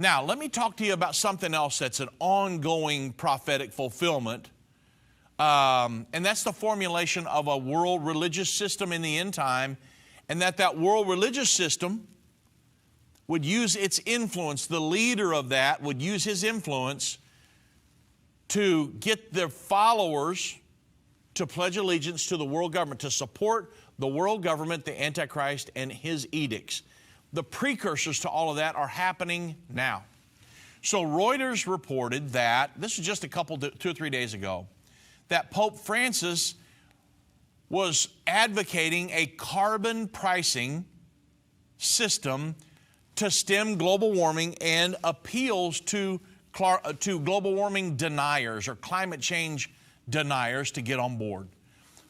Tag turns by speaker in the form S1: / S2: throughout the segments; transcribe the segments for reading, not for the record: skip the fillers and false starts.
S1: Now, let me talk to you about something else that's an ongoing prophetic fulfillment, and that's the formulation of a world religious system in the end time, and that world religious system would use its influence, the leader of that would use his influence to get their followers to pledge allegiance to the world government, to support the world government, the Antichrist, and his edicts. The precursors to all of that are happening now. So Reuters reported that, this is just 2 or 3 days ago, that Pope Francis was advocating a carbon pricing system to stem global warming and appeals to global warming deniers or climate change deniers to get on board.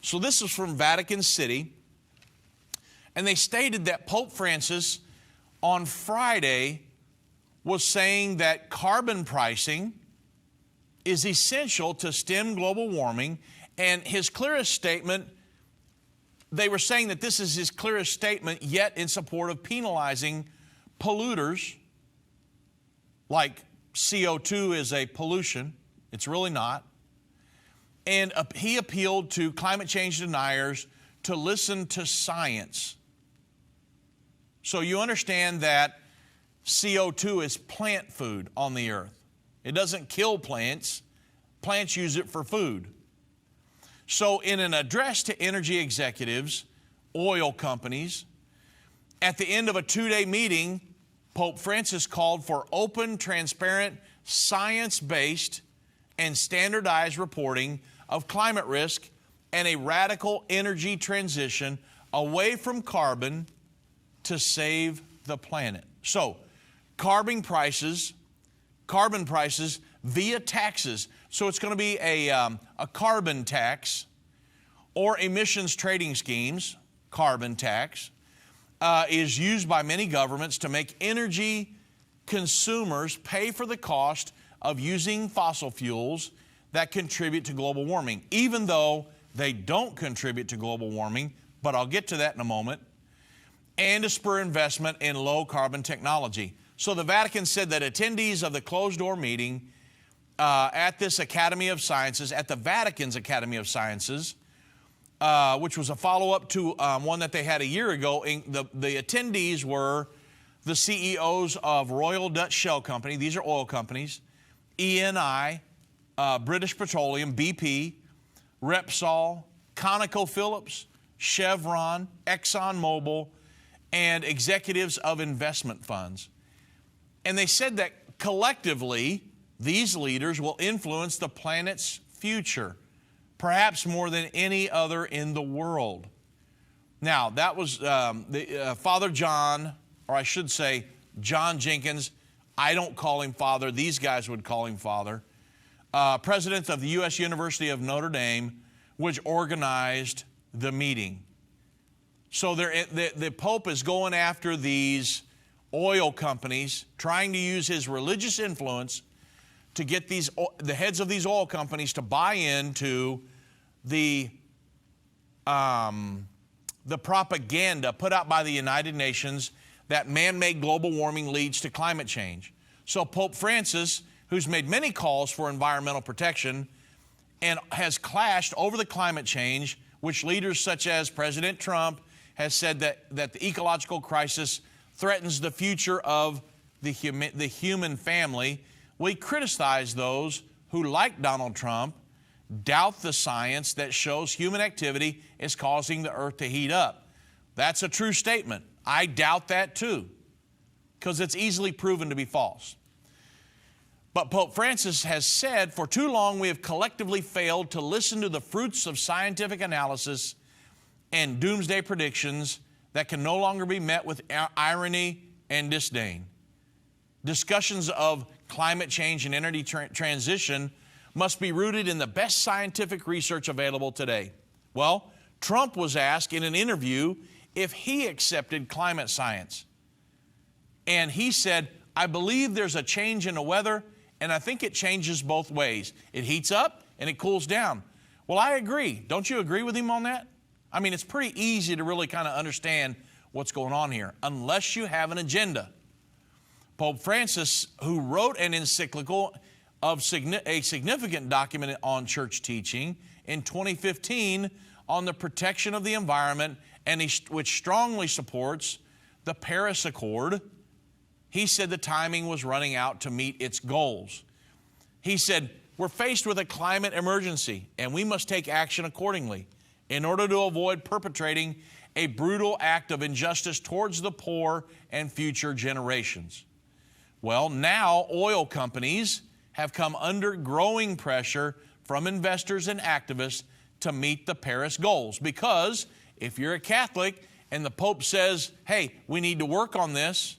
S1: So this is from Vatican City, and they stated that Pope Francis on Friday was saying that carbon pricing is essential to stem global warming, and his clearest statement, they were saying that this is his clearest statement yet in support of penalizing polluters, like CO2 is a pollution. It's really not. And he appealed to climate change deniers to listen to science. So you understand that CO2 is plant food on the earth. It doesn't kill plants. Plants use it for food. So in an address to energy executives, oil companies, at the end of a 2-day meeting, Pope Francis called for open, transparent, science-based, and standardized reporting of climate risk and a radical energy transition away from carbon to save the planet. So, carbon prices via taxes. So it's going to be a carbon tax or emissions trading schemes, carbon tax, is used by many governments to make energy consumers pay for the cost of using fossil fuels that contribute to global warming, even though they don't contribute to global warming, but I'll get to that in a moment, and to spur investment in low-carbon technology. So the Vatican said that attendees of the closed-door meeting at this Academy of Sciences, at the Vatican's Academy of Sciences, which was a follow-up to one that they had a year ago, the attendees were the CEOs of Royal Dutch Shell Company, these are oil companies, ENI, British Petroleum, BP, Repsol, ConocoPhillips, Chevron, ExxonMobil, and executives of investment funds. And they said that collectively, these leaders will influence the planet's future, perhaps more than any other in the world. Now, that was Father John, or I should say John Jenkins. I don't call him Father. These guys would call him Father. President of the U.S. University of Notre Dame, which organized the meeting. So the Pope is going after these oil companies, trying to use his religious influence to get the heads of these oil companies to buy into the propaganda put out by the United Nations that man-made global warming leads to climate change. So Pope Francis, who's made many calls for environmental protection and has clashed over the climate change, which leaders such as President Trump has said that the ecological crisis threatens the future of the human family. We criticize those who, like Donald Trump, doubt the science that shows human activity is causing the earth to heat up. That's a true statement. I doubt that too, because it's easily proven to be false. But Pope Francis has said, for too long we have collectively failed to listen to the fruits of scientific analysis and doomsday predictions that can no longer be met with irony and disdain. Discussions of climate change and energy transition must be rooted in the best scientific research available today. Well, Trump was asked in an interview if he accepted climate science. And he said, I believe there's a change in the weather, and I think it changes both ways. It heats up and it cools down. Well, I agree. Don't you agree with him on that? I mean, it's pretty easy to really kind of understand what's going on here, unless you have an agenda. Pope Francis, who wrote an encyclical of a significant document on church teaching in 2015 on the protection of the environment, and which strongly supports the Paris Accord, he said the timing was running out to meet its goals. He said, we're faced with a climate emergency, and we must take action accordingly in order to avoid perpetrating a brutal act of injustice towards the poor and future generations. Well, now oil companies have come under growing pressure from investors and activists to meet the Paris goals. Because if you're a Catholic and the Pope says, hey, we need to work on this,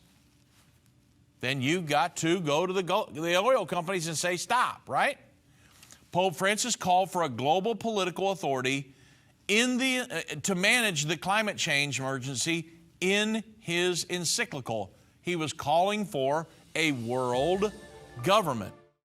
S1: then you've got to go to the oil companies and say stop, right? Pope Francis called for a global political authority to manage the climate change emergency in his encyclical. He was calling for a world government.